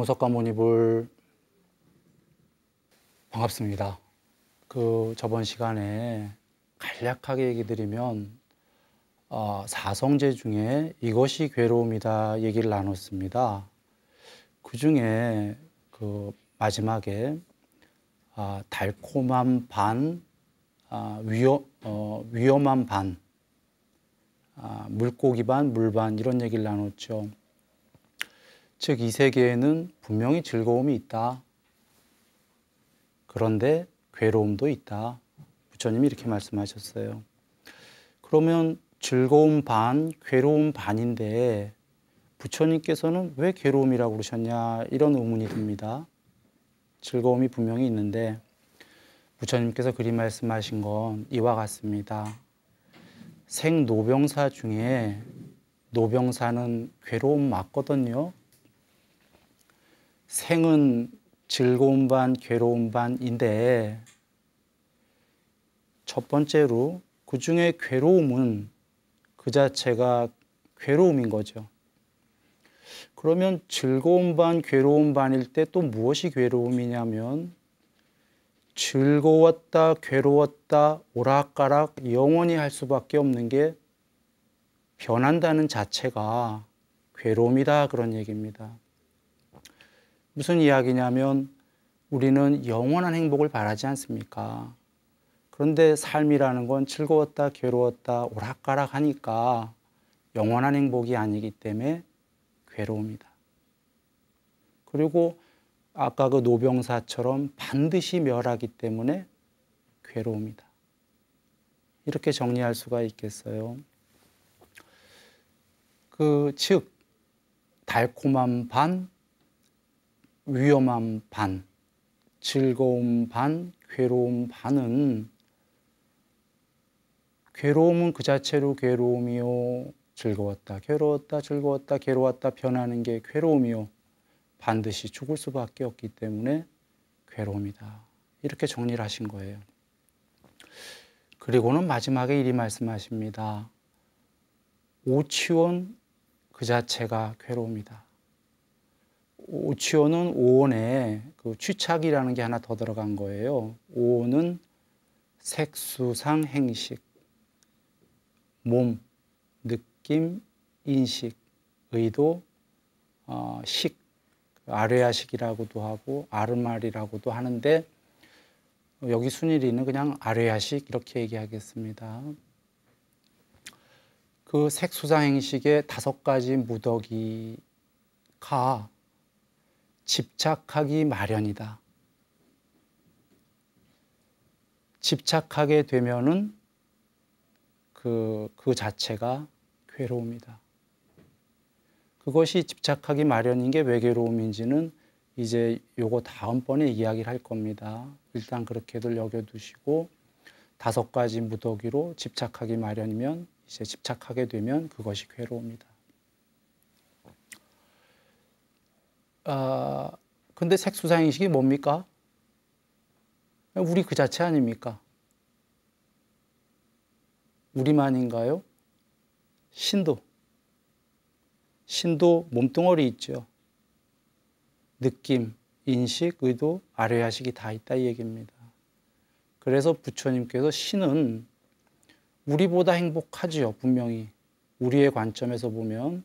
정석가 모니볼 반갑습니다. 저번 시간에 간략하게 얘기 드리면 사성제 중에 이것이 괴로움이다 얘기를 나눴습니다. 그 중에 마지막에 달콤한 반, 위험한 반, 물고기 반, 물 반 이런 얘기를 나눴죠. 즉 이 세계에는 분명히 즐거움이 있다. 그런데 괴로움도 있다. 부처님이 이렇게 말씀하셨어요. 그러면 즐거움 반, 괴로움 반인데 부처님께서는 왜 괴로움이라고 그러셨냐 이런 의문이 듭니다. 즐거움이 분명히 있는데 부처님께서 그리 말씀하신 건 이와 같습니다. 생노병사 중에 노병사는 괴로움 맞거든요. 생은 즐거움 반, 괴로움 반인데 첫 번째로 그 중에 괴로움은 그 자체가 괴로움인 거죠. 그러면 즐거움 반, 괴로움 반일 때 또 무엇이 괴로움이냐면 즐거웠다, 괴로웠다, 오락가락 영원히 할 수밖에 없는 게 변한다는 자체가 괴로움이다 그런 얘기입니다. 무슨 이야기냐면 우리는 영원한 행복을 바라지 않습니까? 그런데 삶이라는 건 즐거웠다, 괴로웠다, 오락가락 하니까 영원한 행복이 아니기 때문에 괴로움이다. 그리고 아까 그 노병사처럼 반드시 멸하기 때문에 괴로움이다. 이렇게 정리할 수가 있겠어요. 즉 달콤한 반, 위험한 반, 즐거움 반, 괴로움 반은 괴로움은 그 자체로 괴로움이요. 즐거웠다, 괴로웠다, 즐거웠다, 괴로웠다 변하는 게 괴로움이요. 반드시 죽을 수밖에 없기 때문에 괴로움이다. 이렇게 정리를 하신 거예요. 그리고는 마지막에 이리 말씀하십니다. 오치원 그 자체가 괴로움이다. 오치원은 오온에 취착이라는 게 하나 더 들어간 거예요. 오온은 색수상 행식, 몸, 느낌, 인식, 의도, 식, 아뢰야식이라고도 하고 아르말이라고도 하는데 여기 순일이는 그냥 아뢰야식 이렇게 얘기하겠습니다. 그 색수상 행식의 5가지 무더기가 집착하기 마련이다. 집착하게 되면은 그 자체가 괴로움이다. 그것이 집착하기 마련인 게 왜 괴로움인지는 이제 요거 다음번에 이야기를 할 겁니다. 일단 그렇게들 여겨두시고 5가지 무더기로 집착하기 마련이면 이제 집착하게 되면 그것이 괴로움이다. 근데 색수상행식이 뭡니까? 우리 그 자체 아닙니까? 우리만인가요? 신도 몸뚱어리 있죠. 느낌, 인식, 의도, 아뢰야식이 다 있다 이 얘기입니다. 그래서 부처님께서 신은 우리보다 행복하지요. 분명히 우리의 관점에서 보면.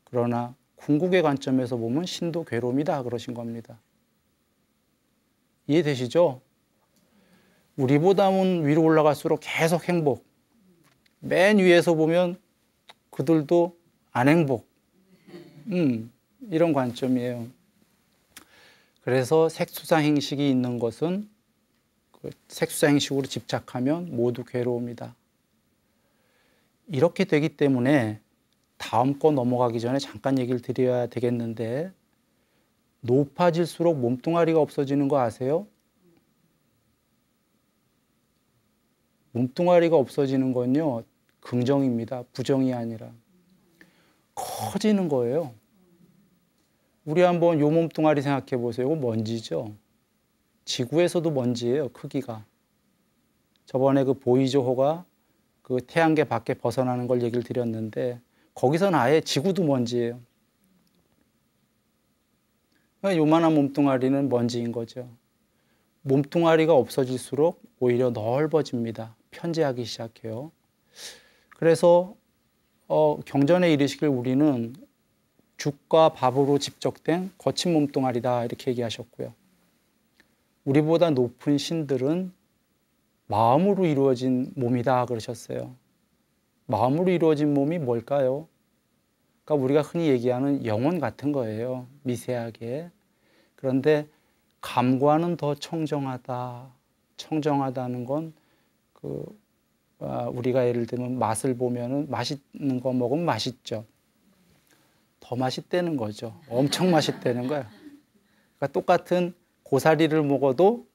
그러나 궁극의 관점에서 보면 신도 괴로움이다 그러신 겁니다. 이해되시죠? 우리보다는 위로 올라갈수록 계속 행복. 맨 위에서 보면 그들도 안 행복. 이런 관점이에요. 그래서 색수상 행식이 있는 것은 색수상 행식으로 집착하면 모두 괴로움이다. 이렇게 되기 때문에 다음 거 넘어가기 전에 잠깐 얘기를 드려야 되겠는데 높아질수록 몸뚱아리가 없어지는 거 아세요? 몸뚱아리가 없어지는 건요 긍정입니다. 부정이 아니라 커지는 거예요. 우리 한번 요 몸뚱아리 생각해 보세요. 이거 먼지죠. 지구에서도 먼지예요. 크기가. 저번에 그 보이저호가 그 태양계 밖에 벗어나는 걸 얘기를 드렸는데 거기서는 아예 지구도 먼지예요. 요만한 몸뚱아리는 먼지인 거죠. 몸뚱아리가 없어질수록 오히려 넓어집니다. 편재하기 시작해요. 그래서 경전에 이르시길 우리는 죽과 밥으로 집적된 거친 몸뚱아리다 이렇게 얘기하셨고요. 우리보다 높은 신들은 마음으로 이루어진 몸이다 그러셨어요. 마음으로 이루어진 몸이 뭘까요? 그러니까 우리가 흔히 얘기하는 영혼 같은 거예요. 미세하게. 그런데 감과는 더 청정하다. 청정하다는 건 우리가 예를 들면 맛을 보면은 맛있는 거 먹으면 맛있죠. 더 맛있다는 거죠. 엄청 맛있다는 거예요. 그러니까 똑같은 고사리를 먹어도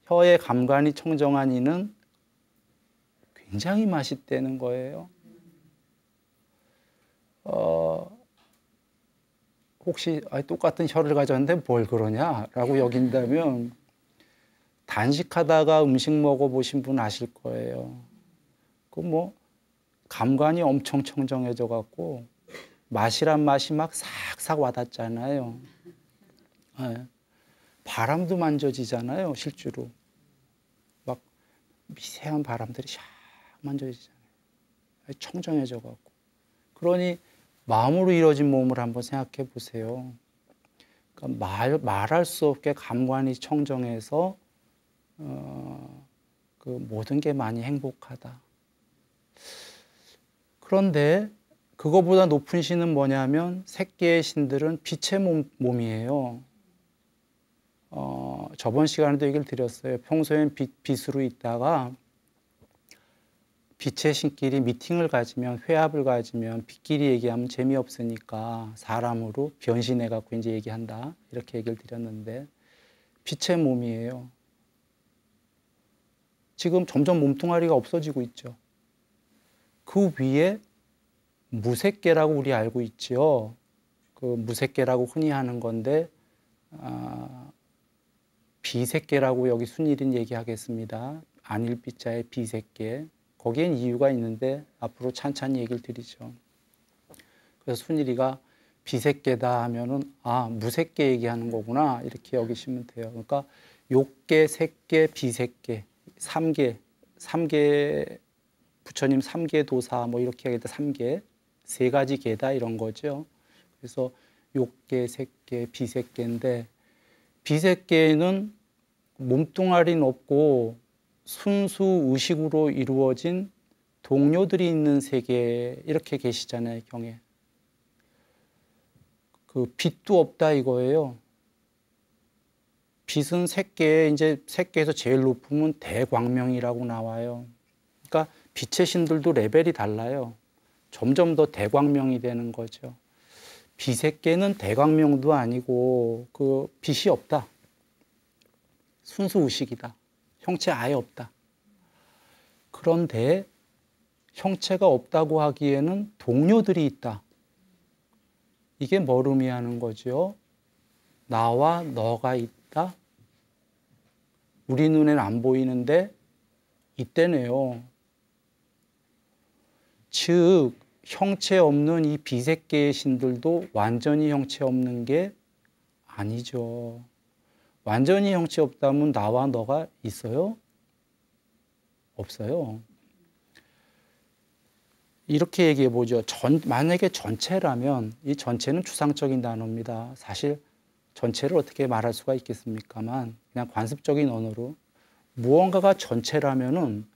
혀의 감관이 청정한 이는 굉장히 맛있다는 거예요. 혹시 똑같은 혀를 가졌는데 뭘 그러냐라고 여긴다면 단식하다가 음식 먹어보신 분 아실 거예요. 감관이 엄청 청정해져 갖고 맛이란 맛이 막 싹싹 와닿잖아요. 네. 바람도 만져지잖아요, 실제로. 막 미세한 바람들이 샥 만져지잖아요. 청정해져 갖고. 그러니 마음으로 이루어진 몸을 한번 생각해 보세요. 그러니까 말할 수 없게 감관이 청정해서 모든 게 많이 행복하다. 그런데 그거보다 높은 신은 뭐냐면 색계의 신들은 빛의 몸이에요. 저번 시간에도 얘기를 드렸어요. 평소엔 빛으로 있다가 빛의 신끼리 미팅을 가지면, 회합을 가지면 빛끼리 얘기하면 재미없으니까 사람으로 변신해 갖고 이제 얘기한다. 이렇게 얘기를 드렸는데 빛의 몸이에요. 지금 점점 몸뚱아리가 없어지고 있죠. 그 위에 무색계라고 우리 알고 있죠. 그 무색계라고 흔히 하는 건데 비색계라고 여기 순일인 얘기하겠습니다. 안일비자의 비색계. 거기엔 이유가 있는데 앞으로 찬찬히 얘기를 드리죠. 그래서 순일이가 비색계다 하면은 무색계 얘기하는 거구나 이렇게 여기시면 돼요. 그러니까 욕계, 색계, 비색계, 삼계 부처님 삼계 도사 이렇게 하겠다. 삼계 세 가지 계다 이런 거죠. 그래서 욕계, 색계, 비색계인데 비색계는 몸뚱아리는 없고 순수 의식으로 이루어진 동료들이 있는 세계 이렇게 계시잖아요, 경에. 빛도 없다 이거예요. 빛은 이제 색계에서 제일 높으면 대광명이라고 나와요. 그러니까 빛의 신들도 레벨이 달라요. 점점 더 대광명이 되는 거죠. 비색계는 대광명도 아니고 빛이 없다. 순수 의식이다. 형체 아예 없다. 그런데 형체가 없다고 하기에는 동료들이 있다. 이게 뭘 의미하는 거죠? 나와 너가 있다. 우리 눈에는 안 보이는데 있대네요. 즉 형체 없는 이 비색계의 신들도 완전히 형체 없는 게 아니죠. 완전히 형체 없다면 나와 너가 있어요? 없어요. 이렇게 얘기해 보죠. 만약에 전체라면 이 전체는 추상적인 단어입니다. 사실 전체를 어떻게 말할 수가 있겠습니까만 그냥 관습적인 언어로 무언가가 전체라면은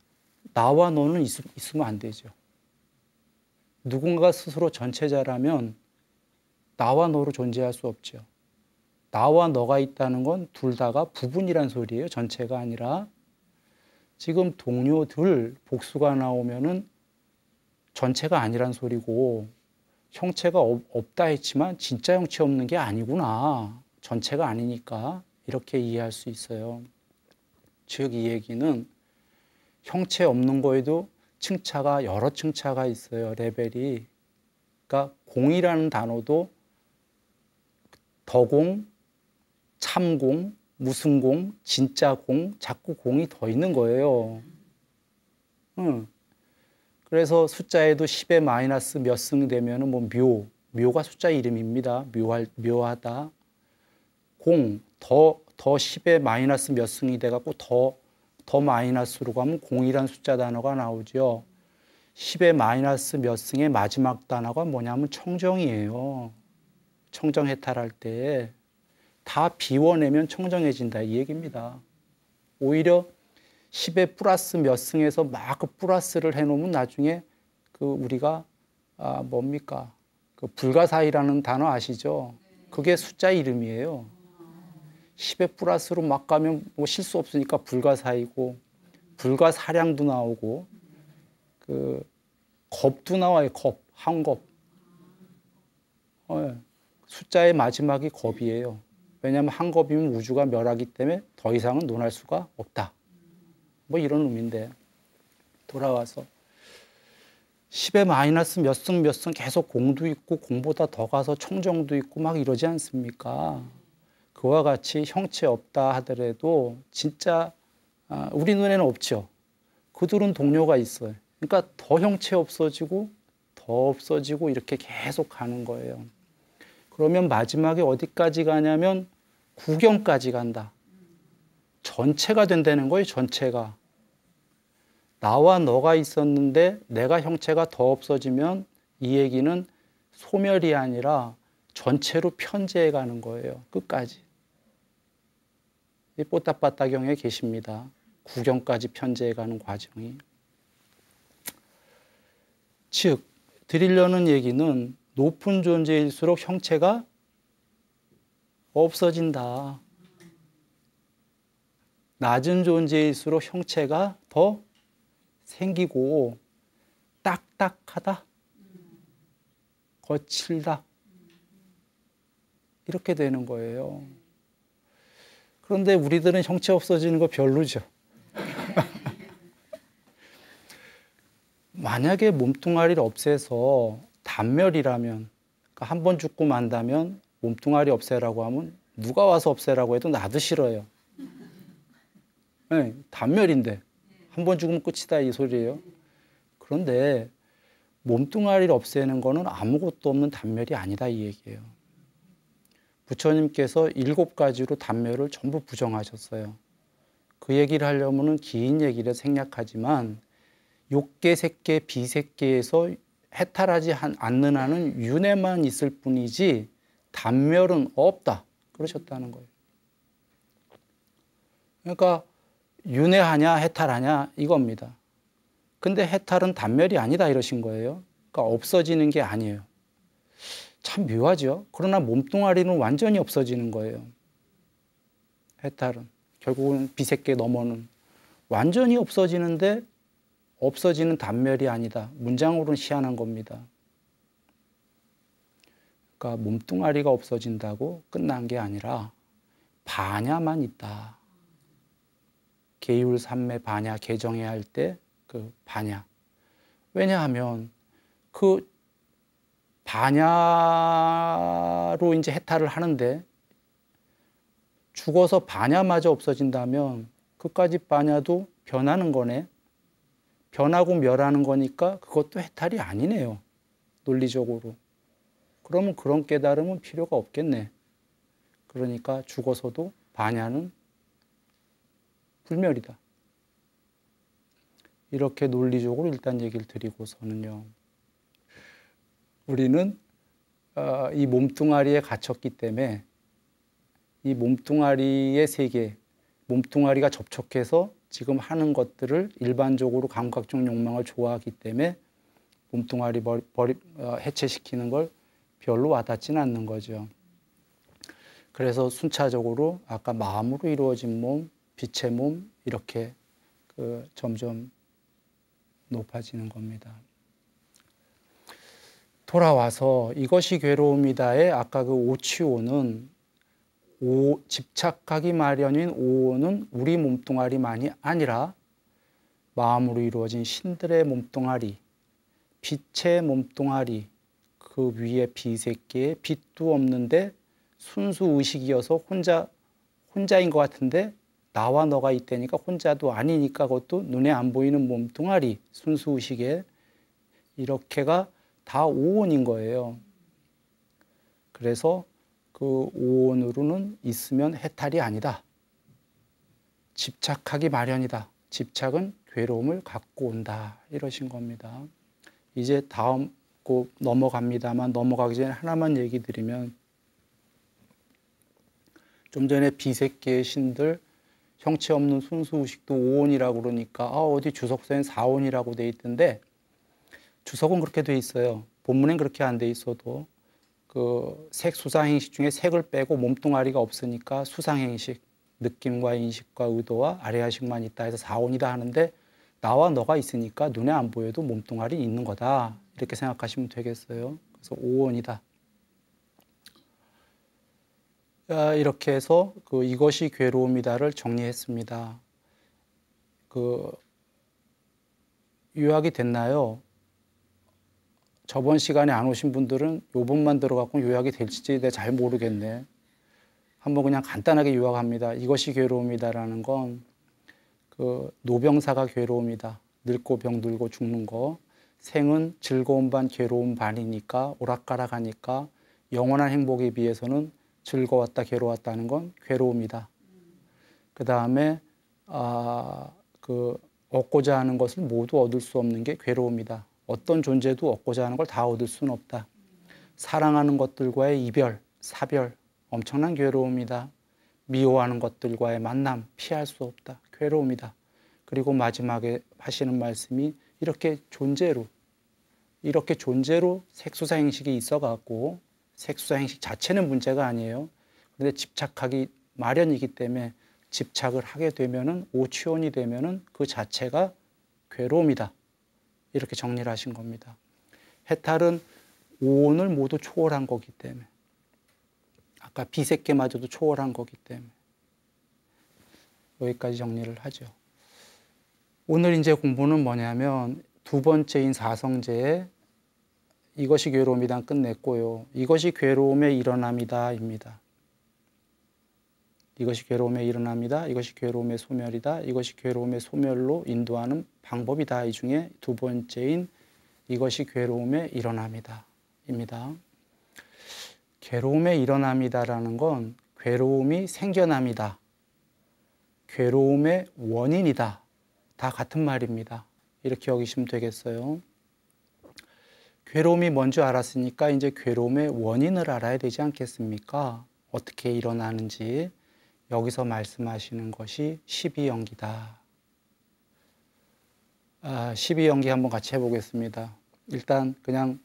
나와 너는 있으면 안 되죠. 누군가가 스스로 전체자라면 나와 너로 존재할 수 없죠. 나와 너가 있다는 건 둘 다가 부분이란 소리예요. 전체가 아니라. 지금 동료들 복수가 나오면은 전체가 아니란 소리고 형체가 없다 했지만 진짜 형체 없는 게 아니구나. 전체가 아니니까 이렇게 이해할 수 있어요. 즉 이 얘기는 형체 없는 거에도 여러 층차가 있어요. 레벨이. 그러니까 공이라는 단어도 더공, 참공, 무슨 공, 진짜 공, 자꾸 공이 더 있는 거예요. 그래서 숫자에도 10의 마이너스 몇 승 되면은 묘가 숫자 이름입니다. 묘하다. 공, 더 10의 마이너스 몇 승이 돼갖고 더 마이너스로 가면 공이란 숫자 단어가 나오죠. 10의 마이너스 몇 승의 마지막 단어가 뭐냐면 청정이에요. 청정 해탈할 때 다 비워내면 청정해진다 이 얘기입니다. 오히려 10의 플러스 몇 승에서 막 그 플러스를 해놓으면 나중에 그 우리가 뭡니까? 그 불가사의라는 단어 아시죠? 그게 숫자 이름이에요. 10의 플러스로 막 가면 뭐 실수 없으니까 불가사의고 불가사량도 나오고 그 겁도 나와요. 겁, 한겁. 숫자의 마지막이 겁이에요. 왜냐하면 한겁이면 우주가 멸하기 때문에 더 이상은 논할 수가 없다. 뭐 이런 의미인데 돌아와서 10의 마이너스 몇 승 계속 공도 있고 공보다 더 가서 청정도 있고 막 이러지 않습니까? 그와 같이 형체 없다 하더라도 진짜 우리 눈에는 없죠. 그들은 동료가 있어요. 그러니까 더 형체 없어지고 더 없어지고 이렇게 계속 가는 거예요. 그러면 마지막에 어디까지 가냐면 구경까지 간다. 전체가 된다는 거예요. 전체가. 나와 너가 있었는데 내가 형체가 더 없어지면 이 얘기는 소멸이 아니라 전체로 편재해 가는 거예요. 끝까지. 이 뽀따빠따경에 계십니다. 구경까지 편재해 가는 과정이. 즉 드리려는 얘기는 높은 존재일수록 형체가 없어진다. 낮은 존재일수록 형체가 더 생기고 딱딱하다. 거칠다. 이렇게 되는 거예요. 그런데 우리들은 형체 없어지는 거 별로죠. 만약에 몸뚱아리를 없애서 단멸이라면, 그러니까 한 번 죽고 만다면 몸뚱아리 없애라고 하면 누가 와서 없애라고 해도 나도 싫어요. 네, 단멸인데 한 번 죽으면 끝이다 이 소리예요. 그런데 몸뚱아리를 없애는 거는 아무것도 없는 단멸이 아니다 이 얘기예요. 부처님께서 7가지로 단멸을 전부 부정하셨어요. 그 얘기를 하려면 긴 얘기를 생략하지만 욕계, 색계, 비색계에서 해탈하지 않는 한은 윤회만 있을 뿐이지 단멸은 없다. 그러셨다는 거예요. 그러니까 윤회하냐 해탈하냐 이겁니다. 근데 해탈은 단멸이 아니다 이러신 거예요. 그러니까 없어지는 게 아니에요. 참 묘하죠. 그러나 몸뚱아리는 완전히 없어지는 거예요. 해탈은. 결국은 비색계 넘어는 완전히 없어지는데 없어지는 단멸이 아니다. 문장으로는 희한한 겁니다. 그러니까 몸뚱아리가 없어진다고 끝난 게 아니라 반야만 있다. 계율 삼매 반야 개정해야 할 때 그 반야. 왜냐하면 그 반야로 이제 해탈을 하는데 죽어서 반야마저 없어진다면 그까지 반야도 변하는 거네. 변하고 멸하는 거니까 그것도 해탈이 아니네요. 논리적으로. 그러면 그런 깨달음은 필요가 없겠네. 그러니까 죽어서도 반야는 불멸이다. 이렇게 논리적으로 일단 얘기를 드리고서는요. 우리는 이 몸뚱아리에 갇혔기 때문에 이 몸뚱아리의 세계, 몸뚱아리가 접촉해서 지금 하는 것들을 일반적으로 감각적 욕망을 좋아하기 때문에 몸뚱아리 해체시키는 걸 별로 와닿지는 않는 거죠. 그래서 순차적으로 아까 마음으로 이루어진 몸, 빛의 몸 이렇게 점점 높아지는 겁니다. 돌아와서 이것이 괴로움이다의 아까 그 오치오는 집착하기 마련인 오오는 우리 몸뚱아리만이 아니라 마음으로 이루어진 신들의 몸뚱아리, 빛의 몸뚱아리, 그 위에 비색계에 빛도 없는데 순수 의식이어서 혼자인 것 같은데 나와 너가 있다니까 혼자도 아니니까 그것도 눈에 안 보이는 몸뚱아리, 순수 의식에 이렇게가 다 오온인 거예요. 그래서 그 오온으로는 있으면 해탈이 아니다. 집착하기 마련이다. 집착은 괴로움을 갖고 온다. 이러신 겁니다. 이제 다음 꼭 넘어갑니다만 넘어가기 전에 하나만 얘기 드리면 좀 전에 비색계의 신들 형체 없는 순수의식도 오온이라고 그러니까 어디 주석서엔 사온이라고 돼 있던데 주석은 그렇게 돼 있어요. 본문엔 그렇게 안 돼 있어도 그 색 수상행식 중에 색을 빼고 몸뚱아리가 없으니까 수상행식 느낌과 인식과 의도와 아래아식만 있다 해서 사온이다 하는데 나와 너가 있으니까 눈에 안 보여도 몸뚱아리 있는 거다 이렇게 생각하시면 되겠어요. 그래서 오온이다. 이렇게 해서 그 이것이 괴로움이다를 정리했습니다. 그 요약이 됐나요? 저번 시간에 안 오신 분들은 요번만 들어갖고 요약이 될지 내가 잘 모르겠네. 한번 그냥 간단하게 요약합니다. 이것이 괴로움이다라는 건 그 노병사가 괴로움이다. 늙고 병들고 죽는 거. 생은 즐거움 반 괴로움 반이니까 오락가락하니까 영원한 행복에 비해서는 즐거웠다 괴로웠다는 건 괴로움이다. 그 다음에 그 얻고자 하는 것을 모두 얻을 수 없는 게 괴로움이다. 어떤 존재도 얻고자 하는 걸 다 얻을 수는 없다. 사랑하는 것들과의 이별, 사별, 엄청난 괴로움이다. 미워하는 것들과의 만남, 피할 수 없다. 괴로움이다. 그리고 마지막에 하시는 말씀이 이렇게 존재로 색수사행식이 있어갖고 색수사행식 자체는 문제가 아니에요. 그런데 집착하기 마련이기 때문에 집착을 하게 되면은 오취온이 되면은 그 자체가 괴로움이다. 이렇게 정리를 하신 겁니다. 해탈은 오온을 모두 초월한 거기 때문에 아까 비색계마저도 초월한 거기 때문에 여기까지 정리를 하죠. 오늘 이제 공부는 뭐냐면 두 번째인 사성제의 이것이 괴로움이다 끝냈고요. 이것이 괴로움의 일어남이다 입니다. 이것이 괴로움의 일어남이다. 이것이 괴로움의 소멸이다. 이것이 괴로움의 소멸로 인도하는 방법이다. 이 중에 두 번째인 이것이 괴로움의 일어남이다 입니다. 괴로움의 일어남이다라는 건 괴로움이 생겨남이다. 괴로움의 원인이다. 다 같은 말입니다. 이렇게 여기시면 되겠어요. 괴로움이 뭔지 알았으니까 이제 괴로움의 원인을 알아야 되지 않겠습니까? 어떻게 일어나는지 여기서 말씀하시는 것이 12연기다. 12연기 한번 같이 해보겠습니다. 일단 그냥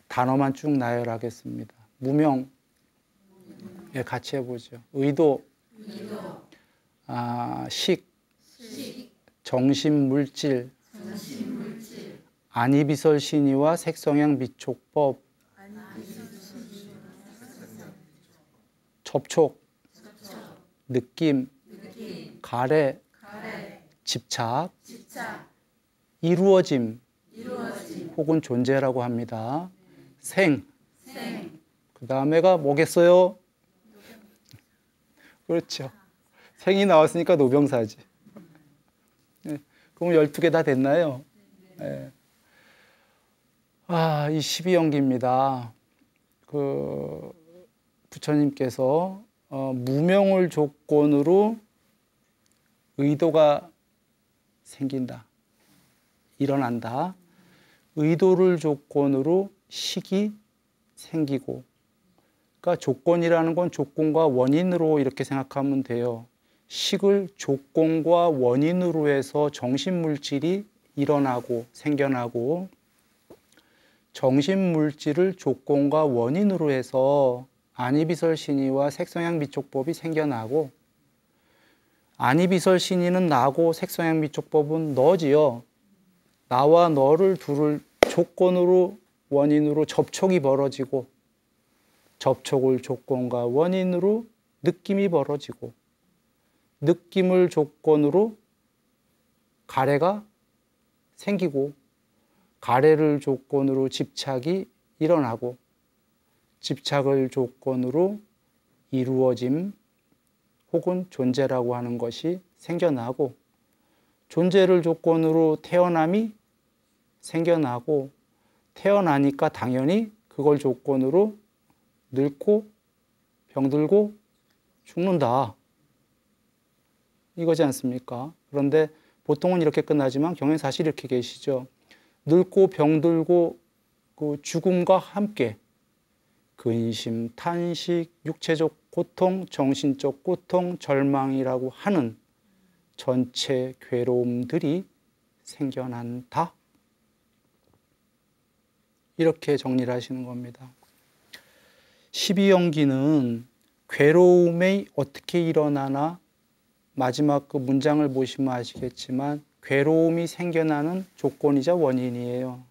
단어만 쭉 나열하겠습니다. 무명, 예, 같이 해보죠. 의도, 식, 정신물질, 안이비설 신의와 색성향 미촉법, 접촉, 느낌, 가래, 집착, 이루어짐, 혹은 존재라고 합니다. 생, 그 다음에가 뭐겠어요? 그렇죠. 생이 나왔으니까 노병사지. 네. 그럼 12개 다 됐나요? 네. 이 12연기입니다. 그 부처님께서 무명을 조건으로 의도가 생긴다. 일어난다. 의도를 조건으로 식이 생기고, 그러니까 조건이라는 건 조건과 원인으로 이렇게 생각하면 돼요. 식을 조건과 원인으로 해서 정신물질이 일어나고 생겨나고, 정신물질을 조건과 원인으로 해서 안이비설 신의와 색성향 미촉법이 생겨나고, 안이비설 신의는 나고 색성향 미촉법은 너지요. 나와 너를 둘을 조건으로 원인으로 접촉이 벌어지고, 접촉을 조건과 원인으로 느낌이 벌어지고, 느낌을 조건으로 가래가 생기고, 가래를 조건으로 집착이 일어나고, 집착을 조건으로 이루어짐 혹은 존재라고 하는 것이 생겨나고, 존재를 조건으로 태어남이 생겨나고, 태어나니까 당연히 그걸 조건으로 늙고 병들고 죽는다. 이거지 않습니까? 그런데 보통은 이렇게 끝나지만 경우에 사실 이렇게 계시죠. 늙고 병들고 그 죽음과 함께 근심, 탄식, 육체적 고통, 정신적 고통, 절망이라고 하는 전체 괴로움들이 생겨난다. 이렇게 정리를 하시는 겁니다. 12연기는 괴로움이 어떻게 일어나나 마지막 그 문장을 보시면 아시겠지만 괴로움이 생겨나는 조건이자 원인이에요.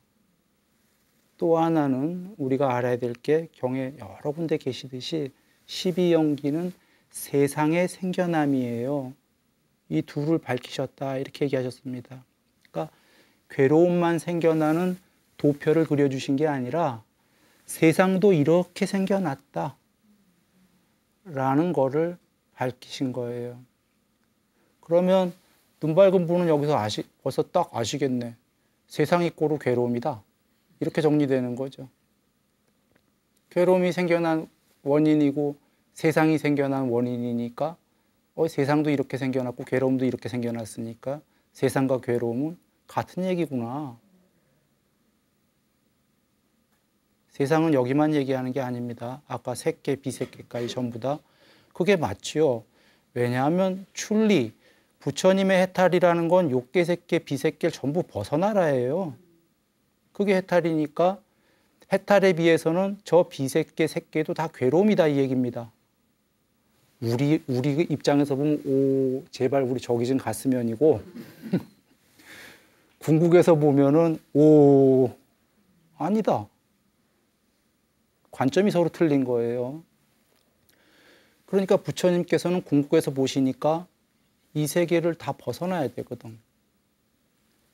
또 하나는 우리가 알아야 될 게 경에 여러 군데 계시듯이 12연기는 세상의 생겨남이에요. 이 둘을 밝히셨다 이렇게 얘기하셨습니다. 그러니까 괴로움만 생겨나는 도표를 그려주신 게 아니라 세상도 이렇게 생겨났다 라는 거를 밝히신 거예요. 그러면 눈 밝은 분은 여기서 벌써 딱 아시겠네. 세상이 꼴로 괴로움이다. 이렇게 정리되는 거죠. 괴로움이 생겨난 원인이고 세상이 생겨난 원인이니까 세상도 이렇게 생겨났고 괴로움도 이렇게 생겨났으니까 세상과 괴로움은 같은 얘기구나. 세상은 여기만 얘기하는 게 아닙니다. 아까 색계, 비색계까지 전부 다 그게 맞지요. 왜냐하면 출리, 부처님의 해탈이라는 건 욕계, 색계, 비색계를 전부 벗어나라예요. 그게 해탈이니까 해탈에 비해서는 저 비색계, 색계도 다 괴로움이다 이 얘기입니다. 우리 입장에서 보면 오 제발 우리 저기 좀 갔으면이고 궁극에서 보면은 오 아니다. 관점이 서로 틀린 거예요. 그러니까 부처님께서는 궁극에서 보시니까 이 세계를 다 벗어나야 되거든.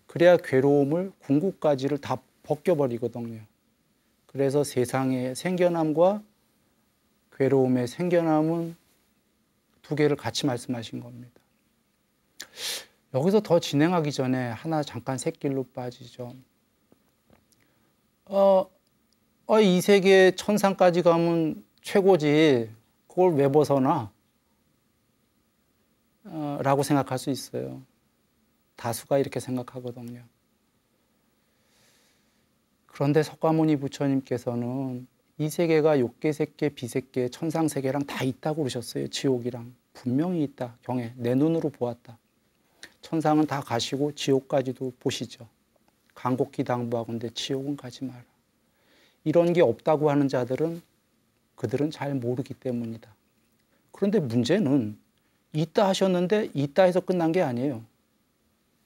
그래야 괴로움을 궁극까지를 다 벗겨버리거든요. 그래서 세상의 생겨남과 괴로움의 생겨남은 두 개를 같이 말씀하신 겁니다. 여기서 더 진행하기 전에 하나 잠깐 샛길로 빠지죠. 이 세계 천상까지 가면 최고지. 그걸 왜 벗어나? 라고 생각할 수 있어요. 다수가 이렇게 생각하거든요. 그런데 석가모니 부처님께서는 이 세계가 욕계, 색계, 비색계, 천상세계랑 다 있다고 그러셨어요. 지옥이랑. 분명히 있다. 경에 내 눈으로 보았다. 천상은 다 가시고 지옥까지도 보시죠. 간곡히 당부하건대 지옥은 가지 마라. 이런 게 없다고 하는 자들은 그들은 잘 모르기 때문이다. 그런데 문제는 있다 하셨는데 있다 해서 끝난 게 아니에요.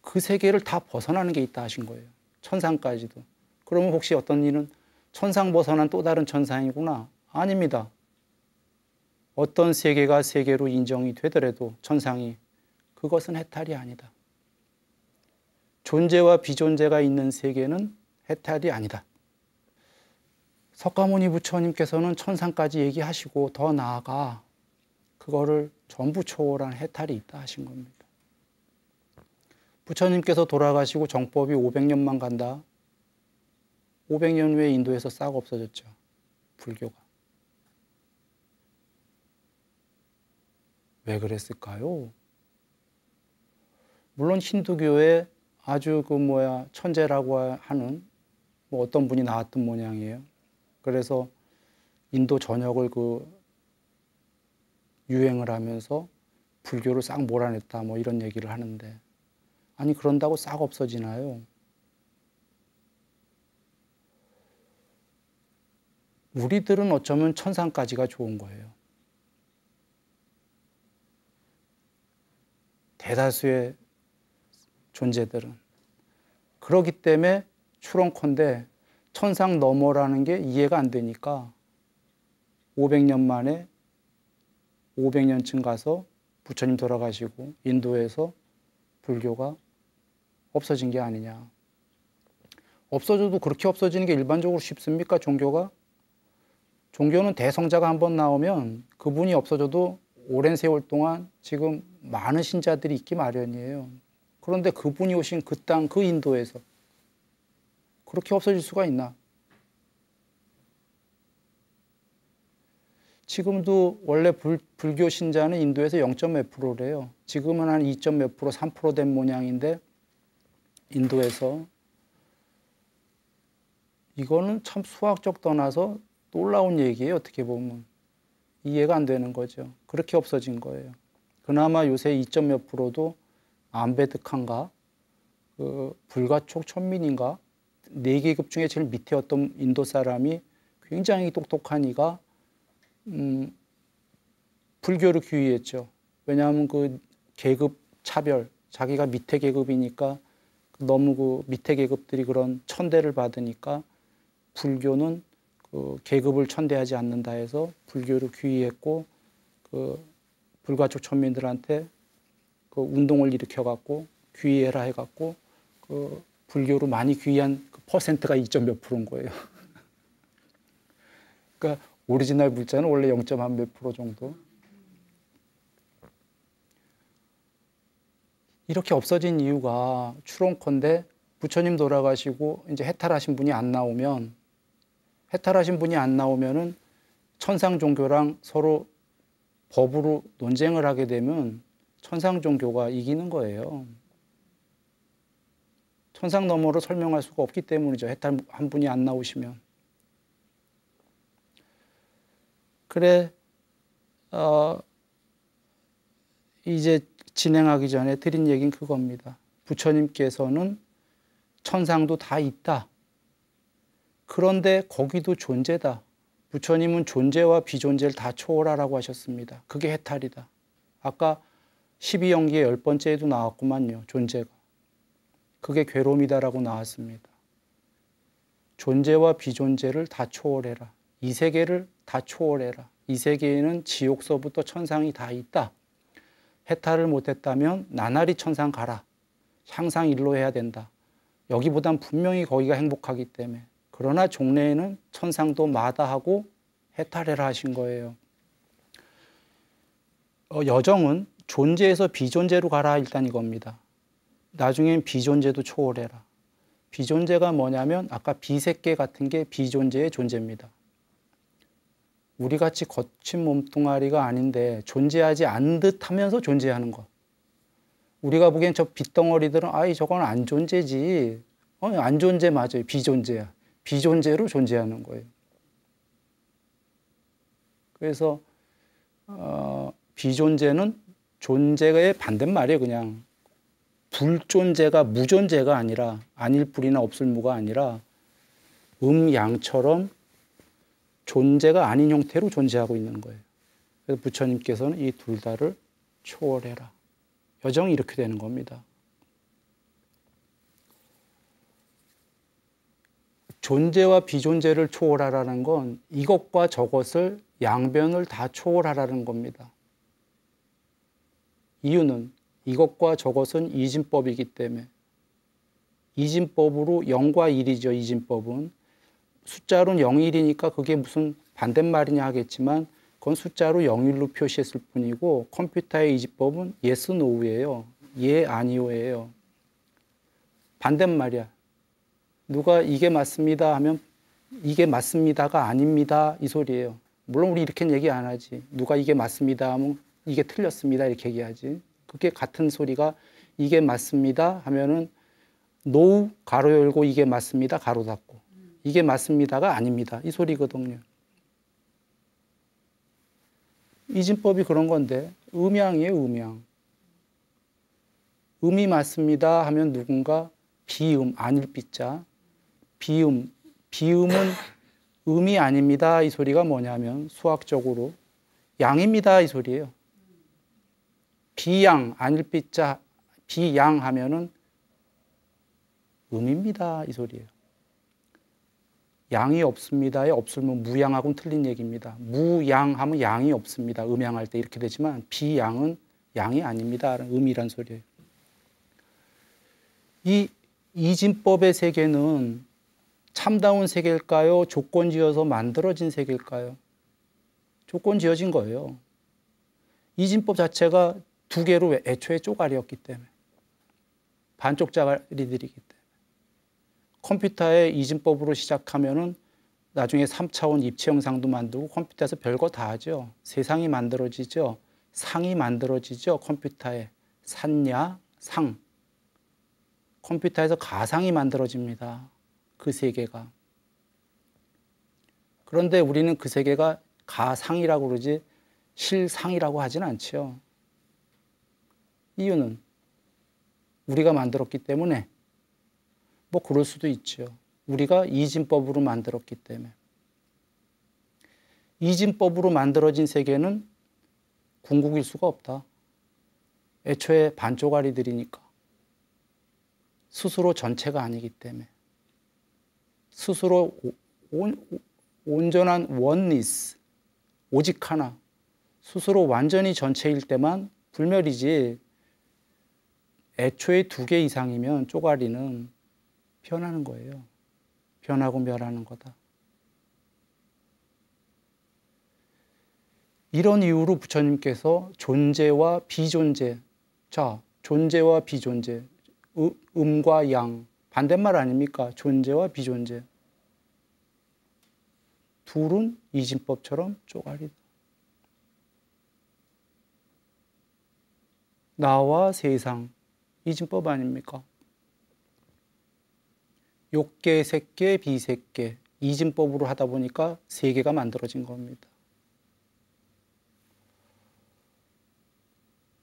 그 세계를 다 벗어나는 게 있다 하신 거예요. 천상까지도. 그러면 혹시 어떤 이는 천상 벗어난 또 다른 천상이구나. 아닙니다. 어떤 세계가 세계로 인정이 되더라도 천상이 그것은 해탈이 아니다. 존재와 비존재가 있는 세계는 해탈이 아니다. 석가모니 부처님께서는 천상까지 얘기하시고 더 나아가 그거를 전부 초월한 해탈이 있다 하신 겁니다. 부처님께서 돌아가시고 정법이 500년만 간다. 500년 후에 인도에서 싹 없어졌죠. 불교가. 왜 그랬을까요? 물론 힌두교에 아주 천재라고 하는 어떤 분이 나왔던 모양이에요. 그래서 인도 전역을 유행을 하면서 불교를 싹 몰아냈다 이런 얘기를 하는데 아니 그런다고 싹 없어지나요? 우리들은 어쩌면 천상까지가 좋은 거예요. 대다수의 존재들은. 그렇기 때문에 추론컨대 천상 너머라는 게 이해가 안 되니까 500년 만에 500년쯤 가서 부처님 돌아가시고 인도에서 불교가 없어진 게 아니냐. 없어져도 그렇게 없어지는 게 일반적으로 쉽습니까? 종교가? 종교는 대성자가 한번 나오면 그분이 없어져도 오랜 세월 동안 지금 많은 신자들이 있기 마련이에요. 그런데 그분이 오신 그 땅, 그 인도에서 그렇게 없어질 수가 있나? 지금도 원래 불교 신자는 인도에서 0.몇 프로래요. 지금은 한 2.몇 프로, 3% 된 모양인데 인도에서 이거는 참 수학적 떠나서 놀라운 얘기예요. 어떻게 보면 이해가 안 되는 거죠. 그렇게 없어진 거예요. 그나마 요새 2.몇 프로도 암베드카인가 그 불가촉 천민인가 4계급 중에 제일 밑에 어떤 인도 사람이 굉장히 똑똑한 이가 불교를 규의했죠. 왜냐하면 그 계급 차별, 자기가 밑에 계급이니까 너무 그 밑에 계급들이 그런 천대를 받으니까 불교는 그 계급을 천대하지 않는다 해서 불교를 규의했고 그 불가촉 천민들한테 그 운동을 일으켜갖고 규의해라 해갖고 그 불교로 많이 규의한 그 퍼센트가 2.몇 프로인 거예요. 그러니까 오리지널 불자는 원래 0.몇 프로 정도. 이렇게 없어진 이유가 추론컨대 부처님 돌아가시고 이제 해탈하신 분이 안 나오면 해탈하신 분이 안 나오면은 천상 종교랑 서로 법으로 논쟁을 하게 되면 천상 종교가 이기는 거예요. 천상 너머로 설명할 수가 없기 때문이죠. 해탈한 분이 안 나오시면. 그래, 이제 진행하기 전에 드린 얘기는 그겁니다. 부처님께서는 천상도 다 있다. 그런데 거기도 존재다. 부처님은 존재와 비존재를 다 초월하라고 하셨습니다. 그게 해탈이다. 아까 12연기의 10번째에도 나왔구만요. 존재가. 그게 괴로움이다라고 나왔습니다. 존재와 비존재를 다 초월해라. 이 세계를 다 초월해라. 이 세계에는 지옥서부터 천상이 다 있다. 해탈을 못했다면 나날이 천상 가라. 항상 일로 해야 된다. 여기보단 분명히 거기가 행복하기 때문에. 그러나 종래에는 천상도 마다하고 해탈해라 하신 거예요. 여정은 존재에서 비존재로 가라 일단 이겁니다. 나중엔 비존재도 초월해라. 비존재가 뭐냐면 아까 비색계 같은 게 비존재의 존재입니다. 우리같이 거친 몸뚱아리가 아닌데 존재하지 않은 듯 하면서 존재하는 것. 우리가 보기엔 저 빗덩어리들은 아이 저건 안 존재지. 안 존재 맞아요. 비존재야. 비존재로 존재하는 거예요. 그래서 비존재는 존재의 반대말이에요. 그냥 불존재가 무존재가 아니라 아닐 뿐이나 없을 무가 아니라 양처럼 존재가 아닌 형태로 존재하고 있는 거예요. 그래서 부처님께서는 이 둘 다를 초월해라. 여정이 이렇게 되는 겁니다. 존재와 비존재를 초월하라는 건 이것과 저것을 양변을 다 초월하라는 겁니다. 이유는 이것과 저것은 이진법이기 때문에 이진법으로 0과 1이죠. 이진법은. 숫자로는 0일이니까 그게 무슨 반대말이냐 하겠지만 그건 숫자로 0일로 표시했을 뿐이고 컴퓨터의 이진법은 yes, no예요. 예, 아니오예요. 반대말이야. 누가 이게 맞습니다 하면 이게 맞습니다가 아닙니다 이 소리예요. 물론 우리 이렇게는 얘기 안 하지. 누가 이게 맞습니다 하면 이게 틀렸습니다 이렇게 얘기하지. 그게 같은 소리가 이게 맞습니다 하면은 no 가로 열고 이게 맞습니다 가로 닫고 이게 맞습니다가 아닙니다 이 소리거든요. 이진법이 그런 건데 음양이에요. 음양. 음이 맞습니다 하면 누군가 비음 아닐 삐자 비음은 음이 아닙니다 이 소리가 뭐냐면 수학적으로 양입니다 이 소리예요. 비양 아닐 삐자 비양 하면은 음입니다 이 소리예요. 양이 없습니다에 없으면 무양하고는 틀린 얘기입니다. 무양하면 양이 없습니다. 음양할 때 이렇게 되지만 비양은 양이 아닙니다. 음이란 소리예요. 이 이진법의 세계는 참다운 세계일까요? 조건 지어서 만들어진 세계일까요? 조건 지어진 거예요. 이진법 자체가 두 개로 애초에 쪼가리였기 때문에 반쪽짜리들이기 때문에 컴퓨터의 이진법으로 시작하면은 나중에 3차원 입체 영상도 만들고 컴퓨터에서 별거 다 하죠. 세상이 만들어지죠. 상이 만들어지죠. 컴퓨터에. 산야, 상. 컴퓨터에서 가상이 만들어집니다. 그 세계가. 그런데 우리는 그 세계가 가상이라고 그러지 실상이라고 하진 않죠. 이유는 우리가 만들었기 때문에 뭐 그럴 수도 있죠. 우리가 이진법으로 만들었기 때문에. 이진법으로 만들어진 세계는 궁극일 수가 없다. 애초에 반쪽짜리들이니까. 스스로 전체가 아니기 때문에. 스스로 온전한 원리스, 오직 하나. 스스로 완전히 전체일 때만 불멸이지 애초에 2개 이상이면 쪼가리는 변하는 거예요. 변하고 멸하는 거다. 이런 이유로 부처님께서 존재와 비존재, 자, 존재와 비존재, 음과 양, 반대말 아닙니까? 존재와 비존재. 둘은 이진법처럼 쪼가리다. 나와 세상, 이진법 아닙니까? 욕계, 색계, 비색계, 이진법으로 하다 보니까 세계가 만들어진 겁니다.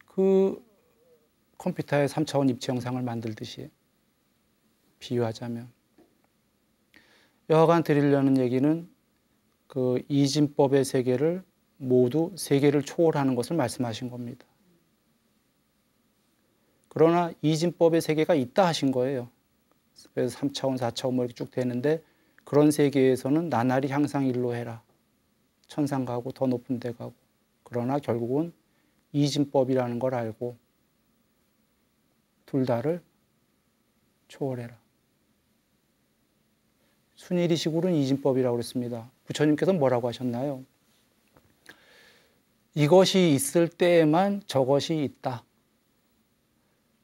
그 컴퓨터에 3차원 입체 영상을 만들듯이 비유하자면 여하간 드리려는 얘기는 그 이진법의 세계를 모두 세계를 초월하는 것을 말씀하신 겁니다. 그러나 이진법의 세계가 있다 하신 거예요. 그래서 3차원, 4차원 뭐 이렇게 쭉 되는데 그런 세계에서는 나날이 향상 일로 해라. 천상 가고 더 높은 데 가고. 그러나 결국은 이진법이라는 걸 알고 둘 다를 초월해라. 순일이식으로는 이진법이라고 그랬습니다. 부처님께서는 뭐라고 하셨나요? 이것이 있을 때에만 저것이 있다.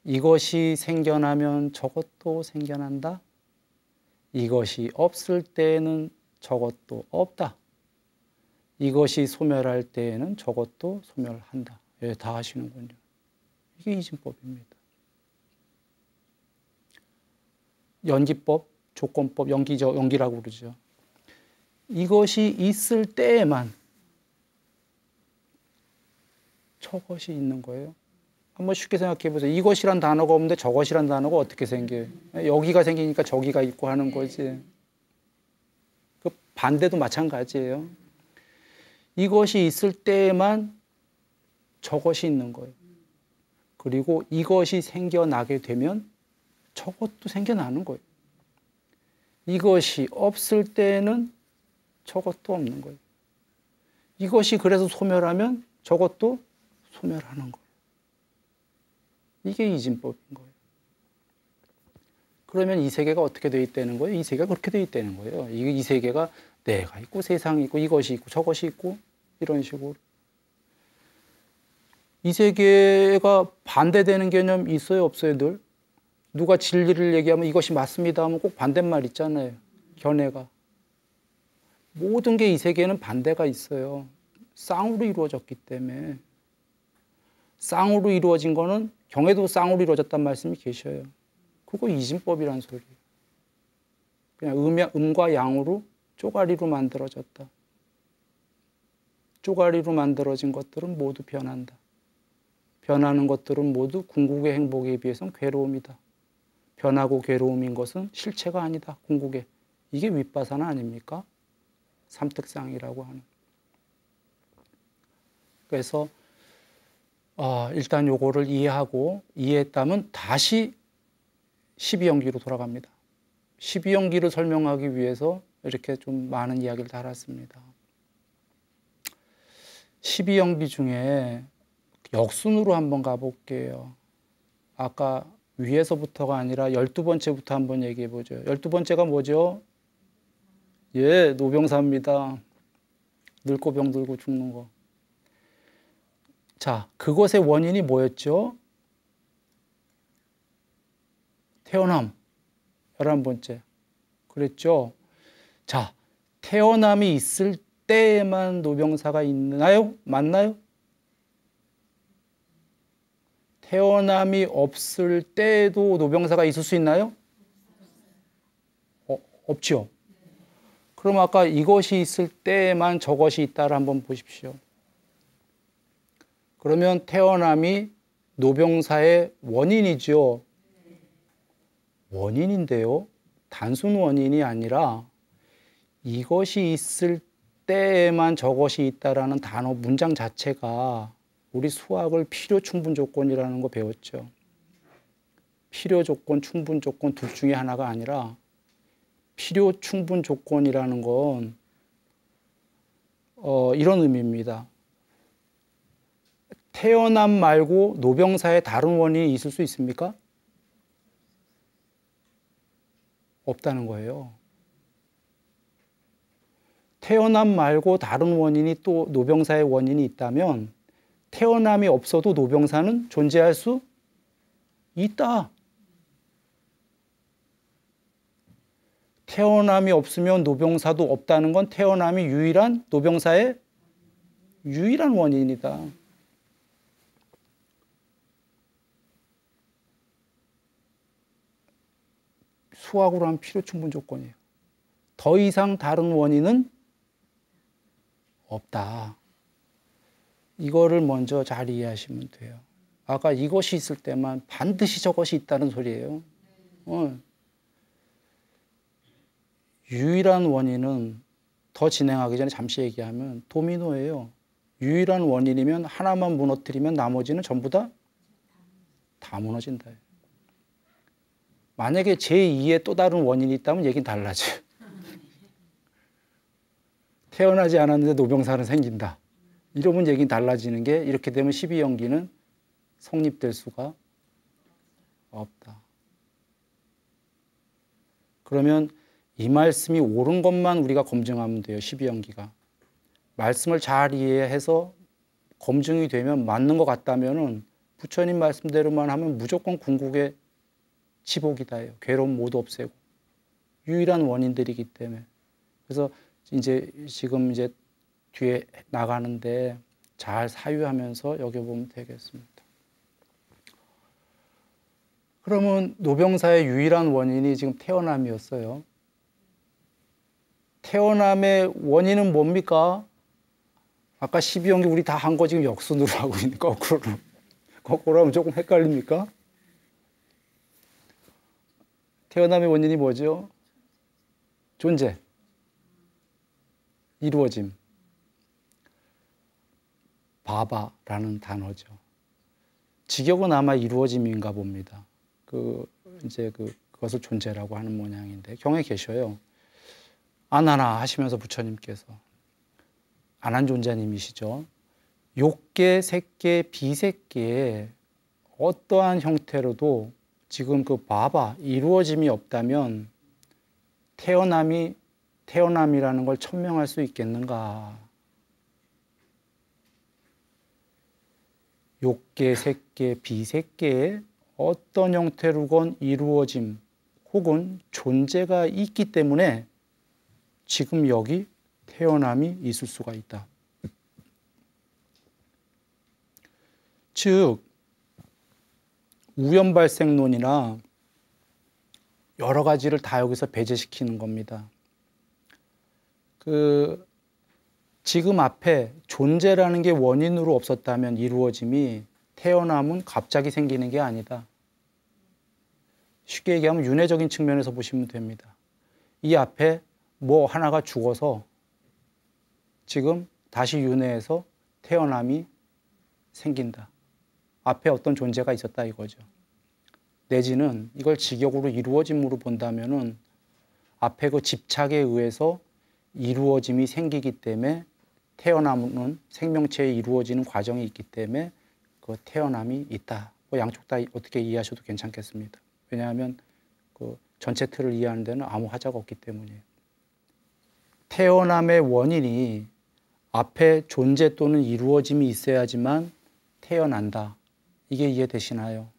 이것이 생겨나면 저것도 생겨난다. 이것이 없을 때에는 저것도 없다. 이것이 소멸할 때에는 저것도 소멸한다. 예, 다 하시는군요. 이게 이진법입니다. 연기법, 조건법, 연기라고 그러죠. 이것이 있을 때에만 저것이 있는 거예요. 한번 쉽게 생각해 보세요. 이것이란 단어가 없는데 저것이란 단어가 어떻게 생겨요? 여기가 생기니까 저기가 있고 하는 거지. 그 반대도 마찬가지예요. 이것이 있을 때에만 저것이 있는 거예요. 그리고 이것이 생겨나게 되면 저것도 생겨나는 거예요. 이것이 없을 때에는 저것도 없는 거예요. 이것이 그래서 소멸하면 저것도 소멸하는 거예요. 이게 이진법인 거예요. 그러면 이 세계가 어떻게 되어 있다는 거예요? 이 세계가 그렇게 되어 있다는 거예요. 이 세계가 내가 있고 세상이 있고 이것이 있고 저것이 있고 이런 식으로. 이 세계가 반대되는 개념 있어요? 없어요? 늘? 누가 진리를 얘기하면 이것이 맞습니다 하면 꼭 반대말 있잖아요. 견해가. 모든 게 이 세계에는 반대가 있어요. 쌍으로 이루어졌기 때문에. 쌍으로 이루어진 거는 경에도 쌍으로 이루어졌단 말씀이 계셔요. 그거 이진법이란 소리예요. 그냥 음과 양으로 쪼가리로 만들어졌다. 쪼가리로 만들어진 것들은 모두 변한다. 변하는 것들은 모두 궁극의 행복에 비해서는 괴로움이다. 변하고 괴로움인 것은 실체가 아니다. 궁극의. 이게 윗바사나 아닙니까? 삼특상이라고 하는. 그래서 일단 요거를 이해하고 이해했다면 다시 12연기로 돌아갑니다. 12연기를 설명하기 위해서 이렇게 좀 많은 이야기를 달았습니다. 12연기 중에 역순으로 한번 가볼게요. 아까 위에서부터가 아니라 12번째부터 한번 얘기해 보죠. 12번째가 뭐죠? 예, 노병사입니다. 늙고 병들고 죽는 거. 자, 그것의 원인이 뭐였죠? 태어남. 11번째. 그랬죠? 자, 태어남이 있을 때에만 노병사가 있나요? 맞나요? 태어남이 없을 때에도 노병사가 있을 수 있나요? 없죠. 그럼 아까 이것이 있을 때에만 저것이 있다를 한번 보십시오. 그러면 태어남이 노병사의 원인이죠. 원인인데요. 단순 원인이 아니라 이것이 있을 때에만 저것이 있다라는 단어 문장 자체가 우리 수학을 필요 충분 조건이라는 거 배웠죠. 필요 조건, 충분 조건 둘 중에 하나가 아니라 필요 충분 조건이라는 건 이런 의미입니다. 태어남 말고 노병사의 다른 원인이 있을 수 있습니까? 없다는 거예요. 태어남 말고 다른 원인이 또 노병사의 원인이 있다면 태어남이 없어도 노병사는 존재할 수 있다. 태어남이 없으면 노병사도 없다는 건 태어남이 유일한 노병사의 유일한 원인이다. 수학으로 하면 필요 충분 조건이에요. 더 이상 다른 원인은 없다. 이거를 먼저 잘 이해하시면 돼요. 아까 이것이 있을 때만 반드시 저것이 있다는 소리예요. 유일한 원인은 더 진행하기 전에 잠시 얘기하면 도미노예요. 유일한 원인이면 하나만 무너뜨리면 나머지는 전부 다 무너진다. 만약에 제2의 또 다른 원인이 있다면 얘기는 달라져요. 태어나지 않았는데 노병사는 생긴다. 이러면 얘기는 달라지는 게 이렇게 되면 12연기는 성립될 수가 없다. 그러면 이 말씀이 옳은 것만 우리가 검증하면 돼요. 12연기가. 말씀을 잘 이해해서 검증이 되면 맞는 것 같다면은 부처님 말씀대로만 하면 무조건 궁극의 지복이다예요. 괴로움 모두 없애고 유일한 원인들이기 때문에. 그래서 지금 뒤에 나가는데 잘 사유하면서 여겨보면 되겠습니다. 그러면 노병사의 유일한 원인이 지금 태어남이었어요. 태어남의 원인은 뭡니까? 아까 12연기 우리 다 한 거 지금 역순으로 하고 있는 거꾸로. 거꾸로 하면 조금 헷갈립니까? 태어남의 원인이 뭐죠? 존재. 이루어짐. 바바라는 단어죠. 직역은 아마 이루어짐인가 봅니다. 그것을 존재라고 하는 모양인데 경에 계셔요. 안하나 하시면서 부처님께서 안한존자님이시죠. 욕계, 색계, 비색계에 어떠한 형태로도 지금 그 바바, 이루어짐이 없다면 태어남이라는 걸 천명할 수 있겠는가? 욕계, 색계, 비색계에 어떤 형태로건 이루어짐 혹은 존재가 있기 때문에 지금 여기 태어남이 있을 수가 있다. 즉 우연발생론이나 여러 가지를 다 여기서 배제시키는 겁니다. 지금 앞에 존재라는 게 원인으로 없었다면 이루어짐이 태어남은 갑자기 생기는 게 아니다. 쉽게 얘기하면 윤회적인 측면에서 보시면 됩니다. 이 앞에 뭐 하나가 죽어서 지금 다시 윤회해서 태어남이 생긴다. 앞에 어떤 존재가 있었다 이거죠. 내지는 이걸 직역으로 이루어짐으로 본다면은 앞에 그 집착에 의해서 이루어짐이 생기기 때문에 태어남은 생명체에 이루어지는 과정이 있기 때문에 그 태어남이 있다. 뭐 양쪽 다 어떻게 이해하셔도 괜찮겠습니다. 왜냐하면 그 전체 틀을 이해하는 데는 아무 하자가 없기 때문이에요. 태어남의 원인이 앞에 존재 또는 이루어짐이 있어야지만 태어난다. 이게 이해되시나요?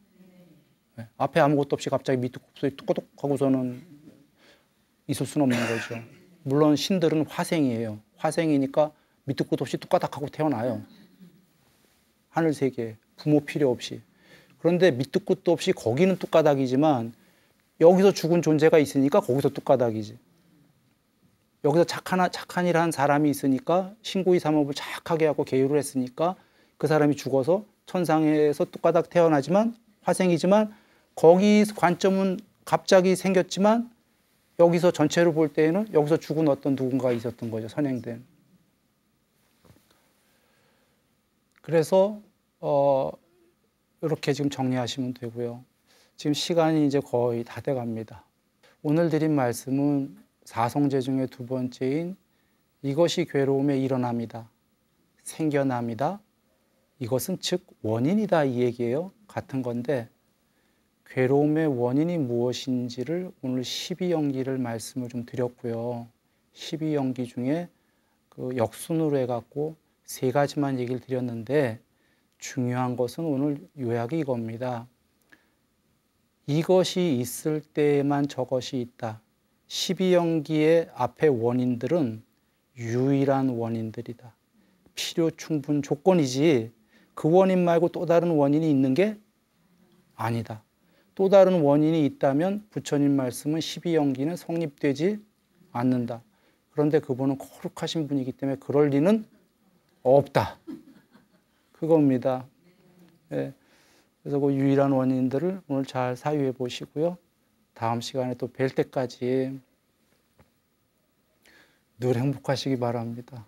네. 앞에 아무것도 없이 갑자기 밑에 곱슬이 뚝뚝 하고서는 있을 수는 없는 거죠. 물론 신들은 화생이에요. 화생이니까 밑도 끝도 없이 뚝까닥하고 태어나요. 하늘세계에 부모 필요 없이. 그런데 밑도 끝도 없이 거기는 뚝까닥이지만 여기서 죽은 존재가 있으니까 거기서 뚝까닥이지. 여기서 착한 일 한 사람이 있으니까 신구이 삼업을 착하게 하고 계율을 했으니까 그 사람이 죽어서 천상에서 뚝까닥 태어나지만 화생이지만 거기 관점은 갑자기 생겼지만 여기서 전체로 볼 때에는 여기서 죽은 어떤 누군가가 있었던 거죠. 선행된. 그래서 이렇게 지금 정리하시면 되고요. 지금 시간이 이제 거의 다 돼 갑니다. 오늘 드린 말씀은 사성제 중에 두 번째인 이것이 괴로움의 일어남이다. 생겨남이다. 이것은 즉 원인이다 이 얘기예요. 같은 건데 괴로움의 원인이 무엇인지를 오늘 12연기를 말씀을 좀 드렸고요. 12연기 중에 그 역순으로 해갖고 세 가지만 얘기를 드렸는데 중요한 것은 오늘 요약이 이겁니다. 이것이 있을 때에만 저것이 있다. 12연기의 앞의 원인들은 유일한 원인들이다. 필요 충분 조건이지 그 원인 말고 또 다른 원인이 있는 게 아니다. 또 다른 원인이 있다면 부처님 말씀은 12연기는 성립되지 않는다. 그런데 그분은 거룩하신 분이기 때문에 그럴 리는 없다. 그겁니다. 예. 그래서 그 유일한 원인들을 오늘 잘 사유해 보시고요. 다음 시간에 또 뵐 때까지 늘 행복하시기 바랍니다.